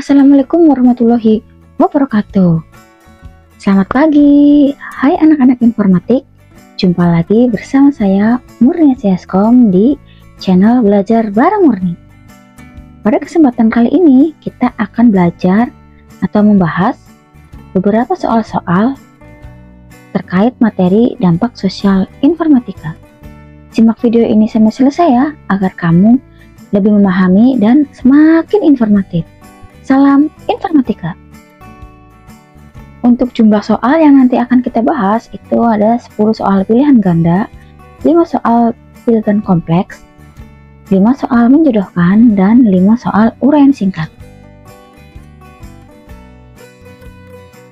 Assalamualaikum warahmatullahi wabarakatuh. Selamat pagi, hai anak-anak informatik. Jumpa lagi bersama saya Murni CSCOM di channel Belajar Bareng Murni. Pada kesempatan kali ini kita akan belajar atau membahas beberapa soal-soal terkait materi dampak sosial informatika. Simak video ini sampai selesai ya, agar kamu lebih memahami dan semakin informatif. Salam informatika. Untuk jumlah soal yang nanti akan kita bahas itu ada 10 soal pilihan ganda, 5 soal pilihan kompleks, 5 soal menjodohkan, dan 5 soal uraian singkat.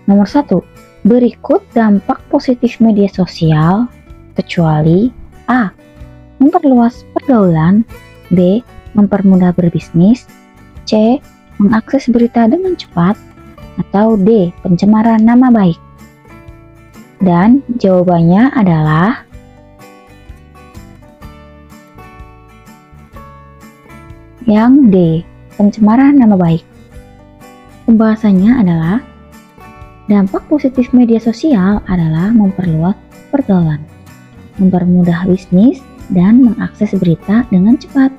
Nomor 1. Berikut dampak positif media sosial kecuali A. Memperluas pergaulan, B. Mempermudah berbisnis, C. Mengakses berita dengan cepat, atau D. Pencemaran nama baik. Dan jawabannya adalah yang D. Pencemaran nama baik. Pembahasannya adalah dampak positif media sosial adalah memperluas pergaulan, mempermudah bisnis, dan mengakses berita dengan cepat.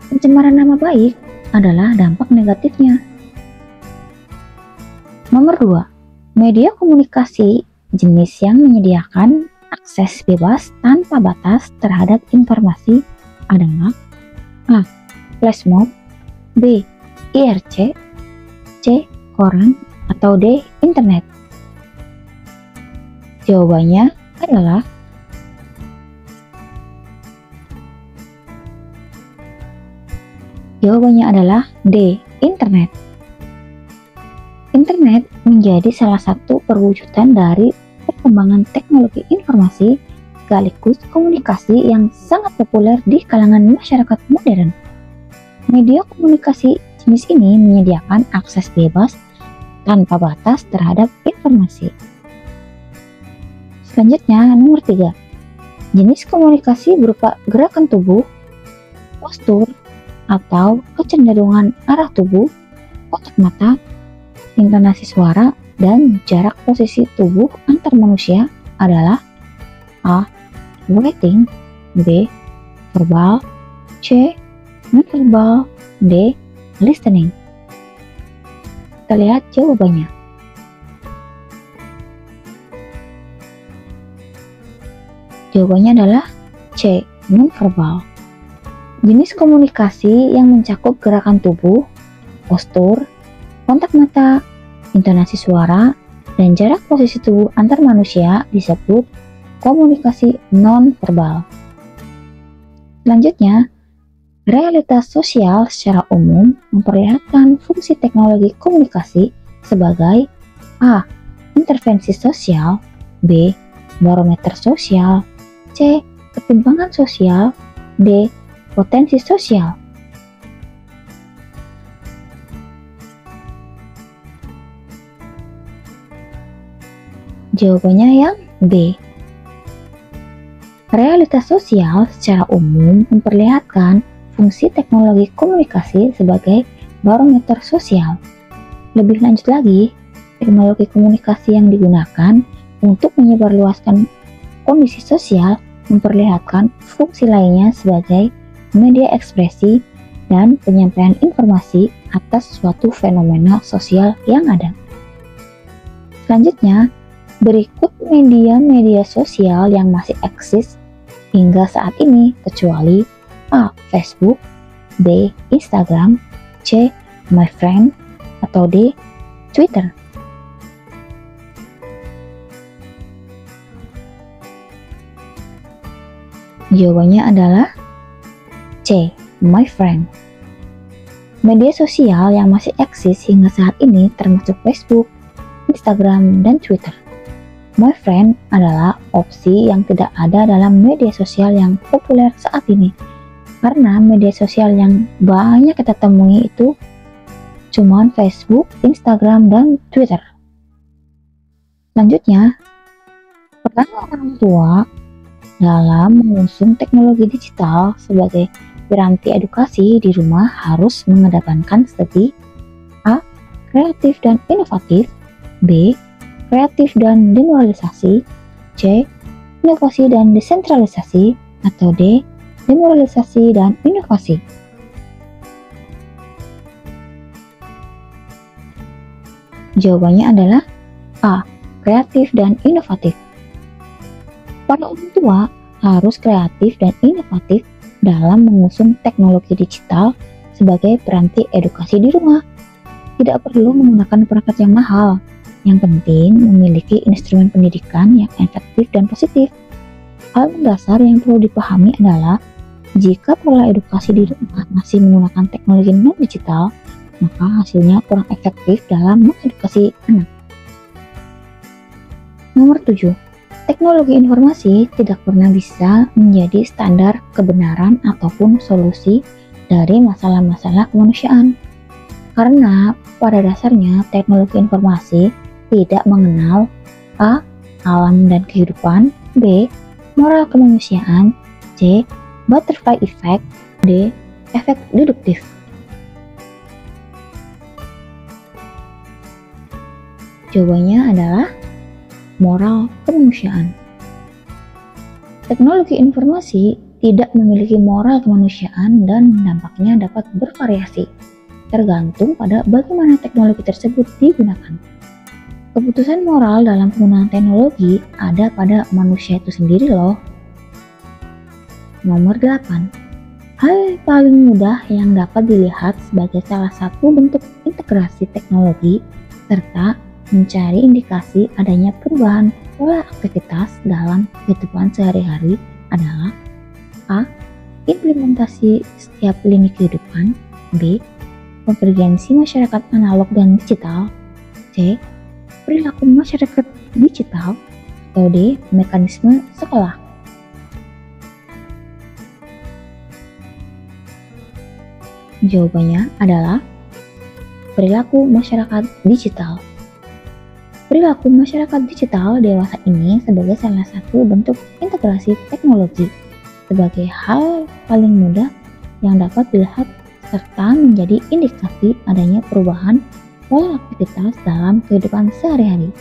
Pencemaran nama baik adalah dampak negatifnya. Nomor 2. Media komunikasi jenis yang menyediakan akses bebas tanpa batas terhadap informasi adalah A. Flashmob, B. IRC, C. Koran, atau D. Internet. Jawabannya adalah D. Internet. Internet menjadi salah satu perwujudan dari perkembangan teknologi informasi sekaligus komunikasi yang sangat populer di kalangan masyarakat modern. Media komunikasi jenis ini menyediakan akses bebas tanpa batas terhadap informasi. Selanjutnya, nomor 3. Jenis komunikasi berupa gerakan tubuh, postur, atau kecenderungan arah tubuh, kontak mata, intonasi suara, dan jarak posisi tubuh antar manusia adalah A. Writing, B. Verbal, C. Non-verbal, D. Listening. Kita lihat jawabannya. Jawabannya adalah C. Non-verbal. Jenis komunikasi yang mencakup gerakan tubuh, postur, kontak mata, intonasi suara, dan jarak posisi tubuh antar manusia disebut komunikasi non-verbal. Selanjutnya, realitas sosial secara umum memperlihatkan fungsi teknologi komunikasi sebagai A. Intervensi sosial, B. Barometer sosial, C. Ketimpangan sosial, D. Potensi sosial. Jawabannya yang B. Realitas sosial secara umum memperlihatkan fungsi teknologi komunikasi sebagai barometer sosial. Lebih lanjut lagi, teknologi komunikasi yang digunakan untuk menyebarluaskan kondisi sosial memperlihatkan fungsi lainnya sebagai media ekspresi dan penyampaian informasi atas suatu fenomena sosial yang ada. Selanjutnya, berikut media-media sosial yang masih eksis hingga saat ini kecuali A. Facebook, B. Instagram, C. My Friend, atau D. Twitter. Jawabannya adalah C. My Friend. Media sosial yang masih eksis hingga saat ini termasuk Facebook, Instagram, dan Twitter. My Friend adalah opsi yang tidak ada dalam media sosial yang populer saat ini, karena media sosial yang banyak kita temui itu cuma Facebook, Instagram, dan Twitter. Selanjutnya, peran orang tua dalam mengusung teknologi digital sebagai piranti edukasi di rumah harus mengedepankan strategi A. kreatif dan inovatif, B. kreatif dan demoralisasi, C. inovasi dan desentralisasi, atau D. demoralisasi dan inovasi. Jawabannya adalah A. kreatif dan inovatif. Para orang tua harus kreatif dan inovatif dalam mengusung teknologi digital sebagai peranti edukasi di rumah. Tidak perlu menggunakan perangkat yang mahal. Yang penting memiliki instrumen pendidikan yang efektif dan positif. Hal mendasar yang perlu dipahami adalah jika pola edukasi di rumah masih menggunakan teknologi non-digital, maka hasilnya kurang efektif dalam mengedukasi anak. Nomor 7. Teknologi informasi tidak pernah bisa menjadi standar kebenaran ataupun solusi dari masalah-masalah kemanusiaan. Karena pada dasarnya teknologi informasi tidak mengenal A. alam dan kehidupan, B. moral kemanusiaan, C. butterfly effect, D. efek deduktif. Jawabannya adalah moral kemanusiaan. Teknologi informasi tidak memiliki moral kemanusiaan dan dampaknya dapat bervariasi, tergantung pada bagaimana teknologi tersebut digunakan. Keputusan moral dalam penggunaan teknologi ada pada manusia itu sendiri loh. Nomor 8. Hal paling mudah yang dapat dilihat sebagai salah satu bentuk integrasi teknologi serta mencari indikasi adanya perubahan pola aktivitas dalam kehidupan sehari-hari adalah A. implementasi setiap lini kehidupan, B. konvergensi masyarakat analog dan digital, C. perilaku masyarakat digital, atau D. mekanisme sekolah. Jawabannya adalah perilaku masyarakat digital. Perilaku masyarakat digital dewasa ini sebagai salah satu bentuk integrasi teknologi sebagai hal paling mudah yang dapat dilihat serta menjadi indikasi adanya perubahan pola aktivitas dalam kehidupan sehari-hari.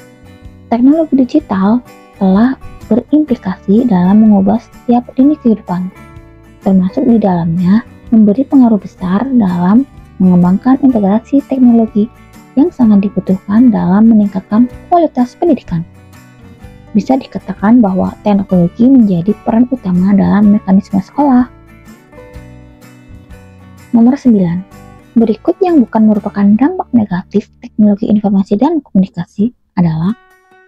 Teknologi digital telah berimplikasi dalam mengubah setiap lini kehidupan, termasuk di dalamnya memberi pengaruh besar dalam mengembangkan integrasi teknologi yang sangat dibutuhkan dalam meningkatkan kualitas pendidikan. Bisa dikatakan bahwa teknologi menjadi peran utama dalam mekanisme sekolah. Nomor 9. Berikut yang bukan merupakan dampak negatif teknologi informasi dan komunikasi adalah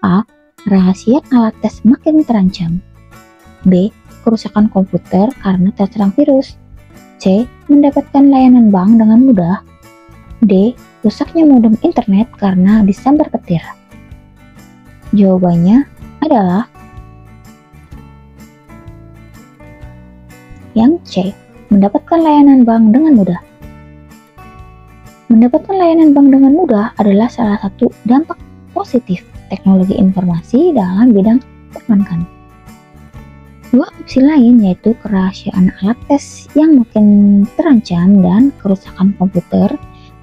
A. rahasia alat tes makin terancam, B. kerusakan komputer karena terserang virus, C. mendapatkan layanan bank dengan mudah, D. rusaknya modem internet karena disambar petir. Jawabannya adalah yang C. mendapatkan layanan bank dengan mudah. Mendapatkan layanan bank dengan mudah adalah salah satu dampak positif teknologi informasi dalam bidang perbankan. Dua opsi lain yaitu kerahasiaan alat tes yang makin terancam dan kerusakan komputer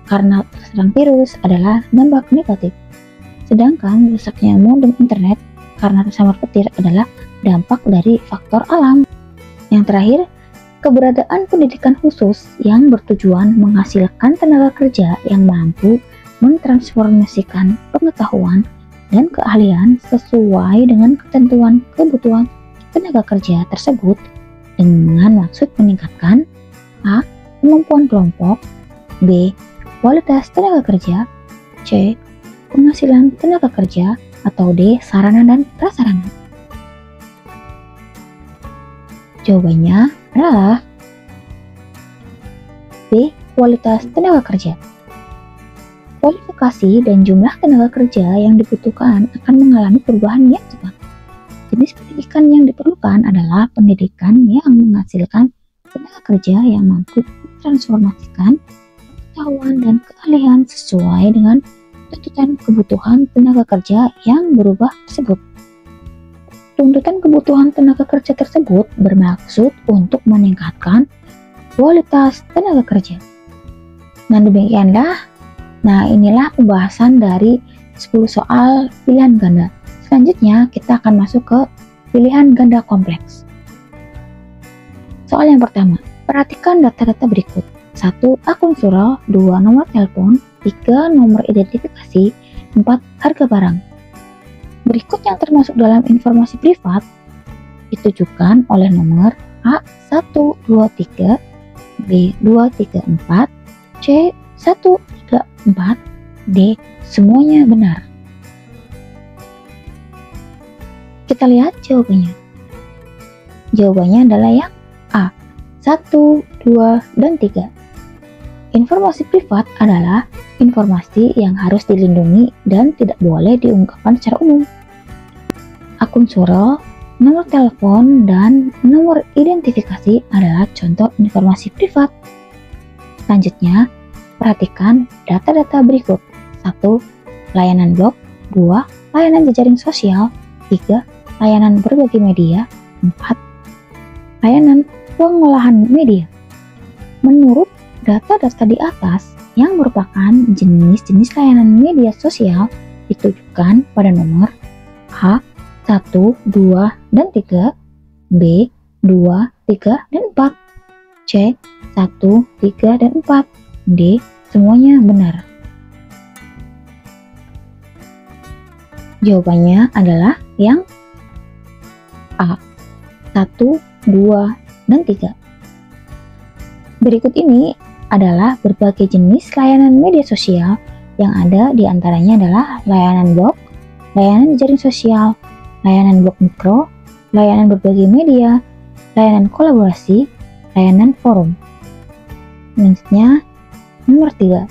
karena terserang virus adalah dampak negatif. Sedangkan rusaknya modem internet karena tersambar petir adalah dampak dari faktor alam. Yang terakhir, keberadaan pendidikan khusus yang bertujuan menghasilkan tenaga kerja yang mampu mentransformasikan pengetahuan dan keahlian sesuai dengan ketentuan kebutuhan tenaga kerja tersebut dengan maksud meningkatkan A. kemampuan kelompok, B. kualitas tenaga kerja, C. penghasilan tenaga kerja, atau D. sarana dan prasarana. Jawabannya adalah B. kualitas tenaga kerja. Kualifikasi dan jumlah tenaga kerja yang dibutuhkan akan mengalami perubahan yang cepat. Jenis pendidikan yang diperlukan adalah pendidikan yang menghasilkan tenaga kerja yang mampu mentransformasikan pengetahuan dan keahlian sesuai dengan tuntutan kebutuhan tenaga kerja yang berubah tersebut. Tuntutan kebutuhan tenaga kerja tersebut bermaksud untuk meningkatkan kualitas tenaga kerja. Dan demikianlah Nah, inilah pembahasan dari 10 soal pilihan ganda. Selanjutnya, kita akan masuk ke pilihan ganda kompleks. Soal yang pertama, perhatikan data-data berikut. 1. Akun surel, 2. Nomor telepon, 3. Nomor identifikasi, 4. Harga barang. Berikut yang termasuk dalam informasi privat ditujukan oleh nomor A123, B234, C134, D. Semuanya benar. Kita lihat jawabannya. Jawabannya adalah yang A. 1, 2, dan 3. Informasi privat adalah informasi yang harus dilindungi dan tidak boleh diungkapkan secara umum. Akun surel, nomor telepon, dan nomor identifikasi adalah contoh informasi privat. Selanjutnya, perhatikan data-data berikut. 1. Layanan blog, 2. Layanan jejaring sosial, 3. Layanan berbagai media, 4. Layanan pengolahan media. Menurut data-data di atas yang merupakan jenis-jenis layanan media sosial ditujukan pada nomor A, 1, 2, dan 3, B, 2, 3, dan 4, C, 1, 3, dan 4, D, semuanya benar. Jawabannya adalah yang A, 1, 2, dan 3. Berikut ini adalah berbagai jenis layanan media sosial yang ada, di antaranya adalah layanan blog, layanan jejaring sosial, layanan blog mikro, layanan berbagai media, layanan kolaborasi, layanan forum. Selanjutnya, nomor 3.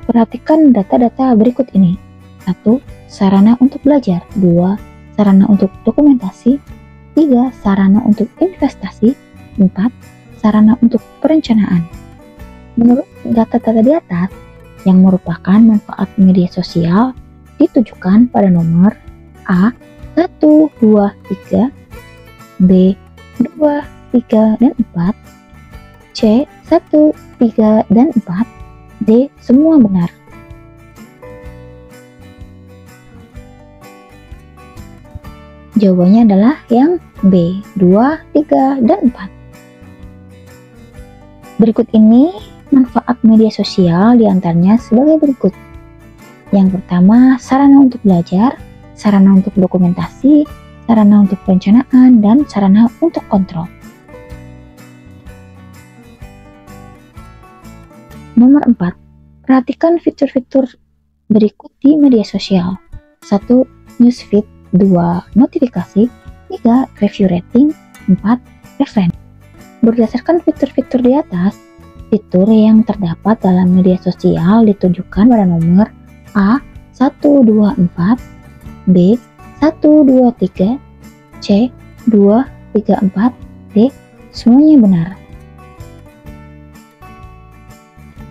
Perhatikan data-data berikut ini. 1. Sarana untuk belajar. 2. Sarana untuk dokumentasi. 3. Sarana untuk investasi. 4. Sarana untuk perencanaan. Menurut data-data di atas, yang merupakan manfaat media sosial ditujukan pada nomor A, 1, 2, 3, B, 2, 3, dan 4, C, 1, 3, dan 4, D, semua benar. Jawabannya adalah yang B, 2, 3, dan 4. Berikut ini manfaat media sosial diantaranya sebagai berikut. Yang pertama, sarana untuk belajar, sarana untuk dokumentasi, sarana untuk perencanaan, dan sarana untuk kontrol. Nomor 4. Perhatikan fitur-fitur berikut di media sosial. 1. Newsfeed, 2. Notifikasi, 3. Review rating, 4. Referensi. Berdasarkan fitur-fitur di atas, fitur yang terdapat dalam media sosial ditujukan pada nomor A, 124, B, 123, C, 234, D, semuanya benar.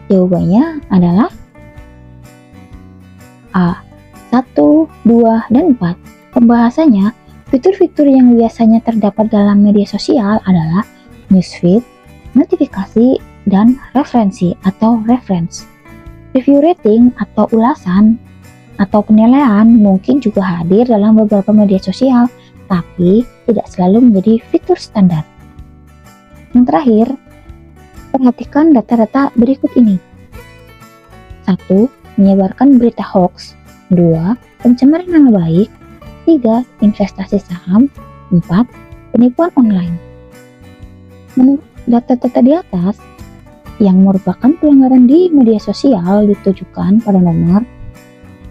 Jawabannya adalah A, 1, 2, dan 4. Pembahasannya, fitur-fitur yang biasanya terdapat dalam media sosial adalah newsfeed, notifikasi, dan referensi atau reference. Review rating atau ulasan atau penilaian mungkin juga hadir dalam beberapa media sosial, tapi tidak selalu menjadi fitur standar. Yang terakhir, perhatikan data-data berikut ini. 1. Menyebarkan berita hoax. 2. Pencemaran nama baik. 3. Investasi saham. 4. Penipuan online. Menurut data-data di atas, yang merupakan pelanggaran di media sosial ditujukan pada nomor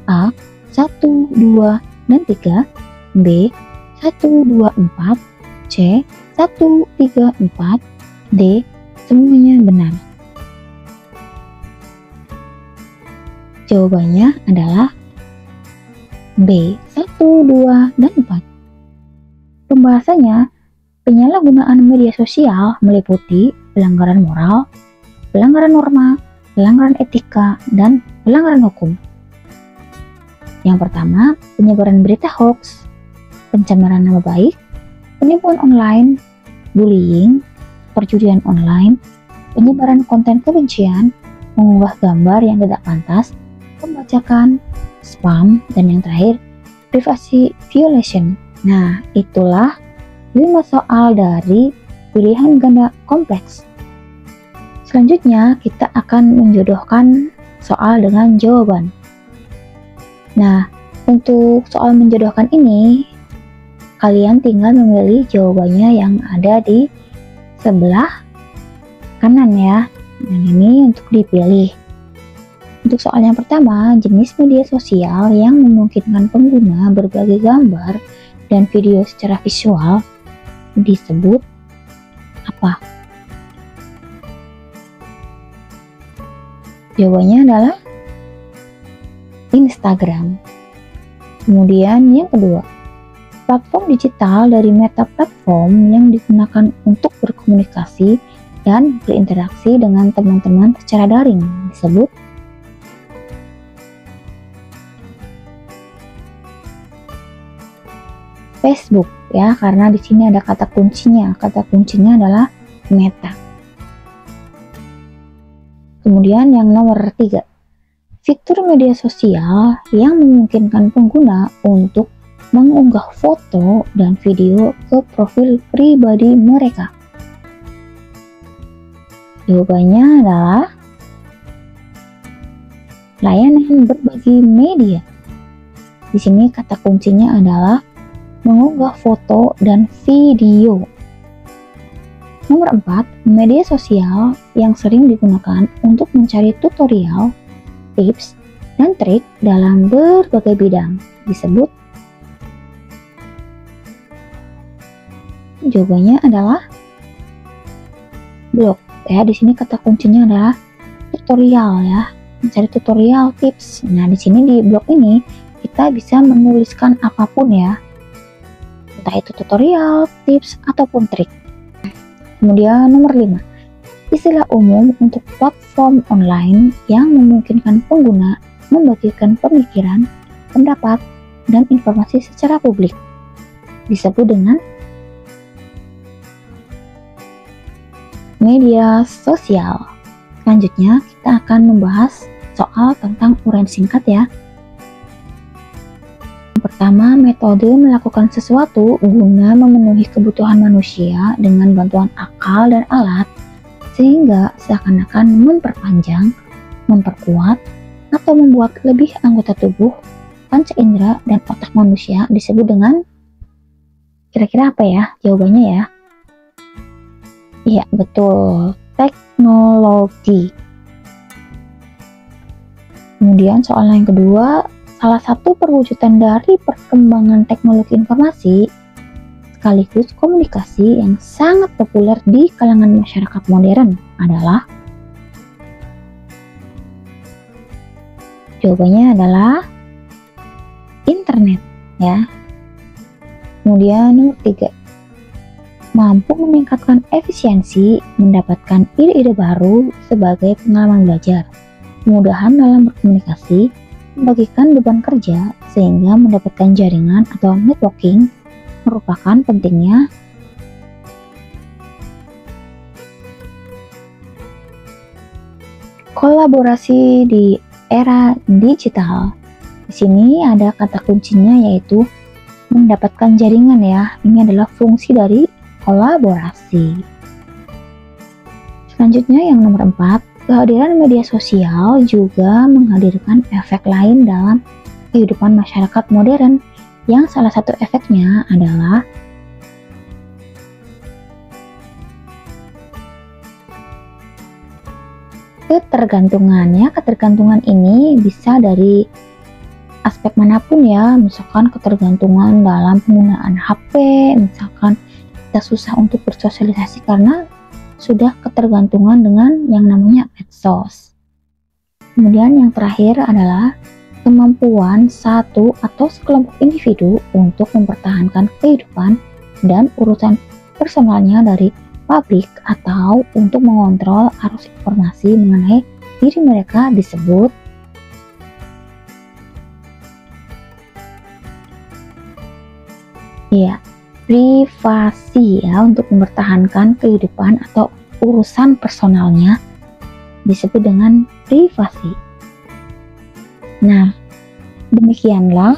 A, 1, 2, dan 3, B, 1, 2, 4, C, 1, 3, 4, D, semuanya benar. Jawabannya adalah B, 1, 2, dan 4. Pembahasannya, penyalahgunaan media sosial meliputi pelanggaran moral, pelanggaran norma, pelanggaran etika, dan pelanggaran hukum. Yang pertama, penyebaran berita hoax, pencemaran nama baik, penipuan online, bullying, perjudian online, penyebaran konten kebencian, mengunggah gambar yang tidak pantas, membacakan, spam, dan yang terakhir privacy violation. Nah, itulah 5 soal dari pilihan ganda kompleks. Selanjutnya kita akan menjodohkan soal dengan jawaban. Nah, untuk soal menjodohkan ini, kalian tinggal memilih jawabannya yang ada di sebelah kanan ya. Yang ini untuk dipilih. Untuk soal yang pertama, jenis media sosial yang memungkinkan pengguna berbagi gambar dan video secara visual disebut apa? Jawabannya adalah Instagram. Kemudian yang kedua, platform digital dari Meta Platform yang digunakan untuk berkomunikasi dan berinteraksi dengan teman-teman secara daring disebut Facebook ya, karena di sini ada kata kuncinya. Kata kuncinya adalah Meta. Kemudian yang nomor 3, fitur media sosial yang memungkinkan pengguna untuk mengunggah foto dan video ke profil pribadi mereka. Jawabannya adalah layanan berbagi media. Di sini kata kuncinya adalah mengunggah foto dan video. Nomor 4, media sosial yang sering digunakan untuk mencari tutorial, tips, dan trik dalam berbagai bidang disebut. Jawabannya adalah blog. Ya, di sini kata kuncinya adalah tutorial ya, mencari tutorial, tips. Nah, di sini di blog ini kita bisa menuliskan apapun ya, entah itu tutorial, tips, ataupun trik. Kemudian nomor 5, istilah umum untuk platform online yang memungkinkan pengguna membagikan pemikiran, pendapat, dan informasi secara publik disebut dengan media sosial. Selanjutnya kita akan membahas soal tentang uraian singkat ya. Pertama, metode melakukan sesuatu guna memenuhi kebutuhan manusia dengan bantuan akal dan alat sehingga seakan-akan memperpanjang, memperkuat, atau membuat lebih anggota tubuh, panca indera, dan otak manusia disebut dengan kira-kira apa ya? Jawabannya ya. Iya, betul. Teknologi. Kemudian soal yang kedua, salah satu perwujudan dari perkembangan teknologi informasi sekaligus komunikasi yang sangat populer di kalangan masyarakat modern adalah, jawabannya adalah internet ya. Kemudian nomor 3, mampu meningkatkan efisiensi, mendapatkan ide-ide baru sebagai pengalaman belajar, kemudahan dalam berkomunikasi, membagikan beban kerja sehingga mendapatkan jaringan atau networking merupakan pentingnya kolaborasi di era digital. Di sini ada kata kuncinya yaitu mendapatkan jaringan ya. Ini adalah fungsi dari kolaborasi. Selanjutnya yang nomor 4, kehadiran media sosial juga menghadirkan efek lain dalam kehidupan masyarakat modern, yang salah satu efeknya adalah ketergantungan ya. Ketergantungan ini bisa dari aspek manapun ya, misalkan ketergantungan dalam penggunaan HP, misalkan kita susah untuk bersosialisasi karena sudah ketergantungan dengan yang namanya medsos. Kemudian yang terakhir adalah kemampuan satu atau sekelompok individu untuk mempertahankan kehidupan dan urusan personalnya dari publik atau untuk mengontrol arus informasi mengenai diri mereka disebut ya, privasi ya. Untuk mempertahankan kehidupan atau urusan personalnya disebut dengan privasi. Nah, demikianlah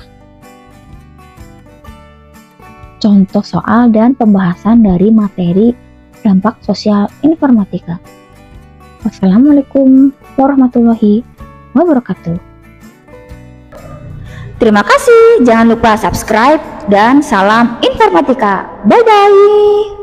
contoh soal dan pembahasan dari materi dampak sosial informatika. Wassalamualaikum warahmatullahi wabarakatuh. Terima kasih, jangan lupa subscribe dan salam informatika. Bye bye.